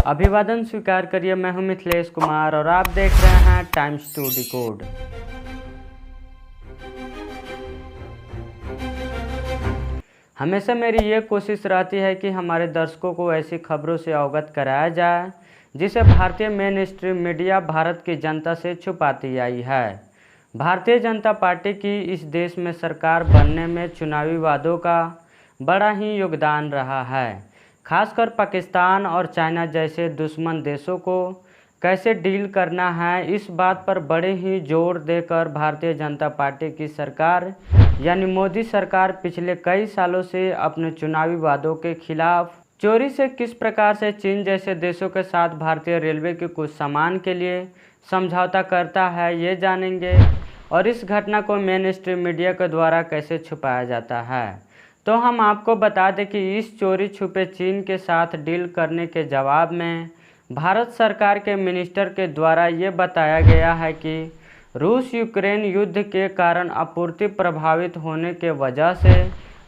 अभिवादन स्वीकार करिए। मैं हूं मिथिलेश कुमार और आप देख रहे हैं टाइम्स टू डिकोड। हमेशा मेरी ये कोशिश रहती है कि हमारे दर्शकों को ऐसी खबरों से अवगत कराया जाए जिसे भारतीय मेन स्ट्रीम मीडिया भारत की जनता से छुपाती आई है। भारतीय जनता पार्टी की इस देश में सरकार बनने में चुनावी वादों का बड़ा ही योगदान रहा है। खासकर पाकिस्तान और चाइना जैसे दुश्मन देशों को कैसे डील करना है, इस बात पर बड़े ही जोर देकर भारतीय जनता पार्टी की सरकार यानी मोदी सरकार पिछले कई सालों से अपने चुनावी वादों के खिलाफ चोरी से किस प्रकार से चीन जैसे देशों के साथ भारतीय रेलवे के कुछ सामान के लिए समझौता करता है, ये जानेंगे। और इस घटना को मेन स्ट्रीम मीडिया के द्वारा कैसे छुपाया जाता है। तो हम आपको बता दें कि इस चोरी छुपे चीन के साथ डील करने के जवाब में भारत सरकार के मिनिस्टर के द्वारा ये बताया गया है कि रूस यूक्रेन युद्ध के कारण आपूर्ति प्रभावित होने के वजह से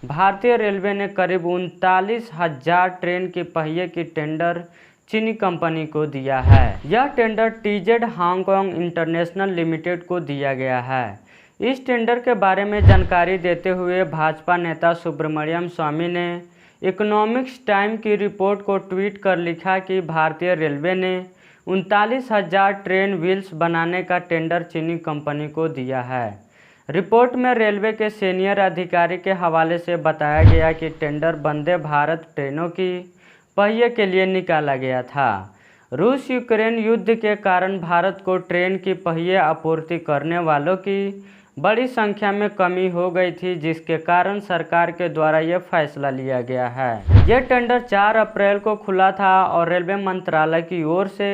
भारतीय रेलवे ने करीब 39,000 ट्रेन के पहिए की टेंडर चीनी कंपनी को दिया है। यह tender TZ Hong Kong international limited को दिया गया है। इस टेंडर के बारे में जानकारी देते हुए भाजपा नेता सुब्रमण्यम स्वामी ने इकोनॉमिक्स टाइम की रिपोर्ट को ट्वीट कर लिखा कि भारतीय रेलवे ने 39,000 ट्रेन व्हील्स बनाने का टेंडर चीनी कंपनी को दिया है। रिपोर्ट में रेलवे के सीनियर अधिकारी के हवाले से बताया गया कि टेंडर वंदे भारत ट्रेनों की पहिए के लिए निकाला गया था। रूस यूक्रेन युद्ध के कारण भारत को ट्रेन की पहिए आपूर्ति करने वालों की बड़ी संख्या में कमी हो गई थी, जिसके कारण सरकार के द्वारा यह फैसला लिया गया है। यह टेंडर 4 अप्रैल को खुला था और रेलवे मंत्रालय की ओर से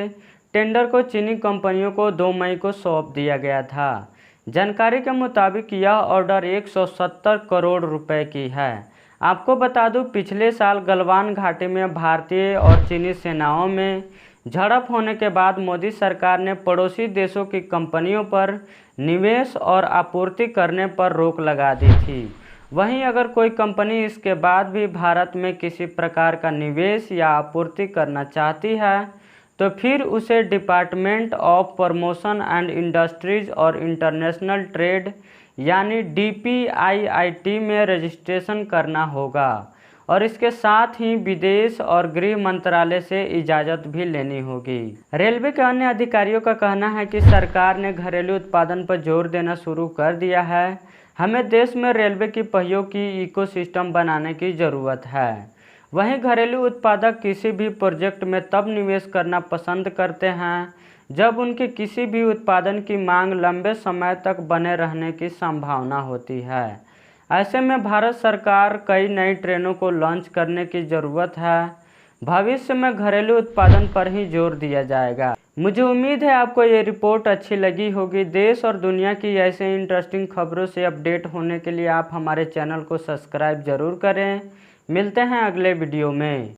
टेंडर को चीनी कंपनियों को 2 मई को सौंप दिया गया था। जानकारी के मुताबिक यह ऑर्डर 170 करोड़ रुपए की है। आपको बता दूं, पिछले साल गलवान घाटी में भारतीय और चीनी सेनाओं में झड़प होने के बाद मोदी सरकार ने पड़ोसी देशों की कंपनियों पर निवेश और आपूर्ति करने पर रोक लगा दी थी। वहीं अगर कोई कंपनी इसके बाद भी भारत में किसी प्रकार का निवेश या आपूर्ति करना चाहती है तो फिर उसे department of promotion and industries और इंटरनेशनल ट्रेड यानी DPIIT में रजिस्ट्रेशन करना होगा और इसके साथ ही विदेश और गृह मंत्रालय से इजाज़त भी लेनी होगी। रेलवे के अन्य अधिकारियों का कहना है कि सरकार ने घरेलू उत्पादन पर जोर देना शुरू कर दिया है। हमें देश में रेलवे की पहियों की इकोसिस्टम बनाने की ज़रूरत है। वहीं घरेलू उत्पादक किसी भी प्रोजेक्ट में तब निवेश करना पसंद करते हैं जब उनके किसी भी उत्पादन की मांग लंबे समय तक बने रहने की संभावना होती है। ऐसे में भारत सरकार कई नई ट्रेनों को लॉन्च करने की ज़रूरत है। भविष्य में घरेलू उत्पादन पर ही जोर दिया जाएगा। मुझे उम्मीद है आपको ये रिपोर्ट अच्छी लगी होगी। देश और दुनिया की ऐसे इंटरेस्टिंग खबरों से अपडेट होने के लिए आप हमारे चैनल को सब्सक्राइब ज़रूर करें। मिलते हैं अगले वीडियो में।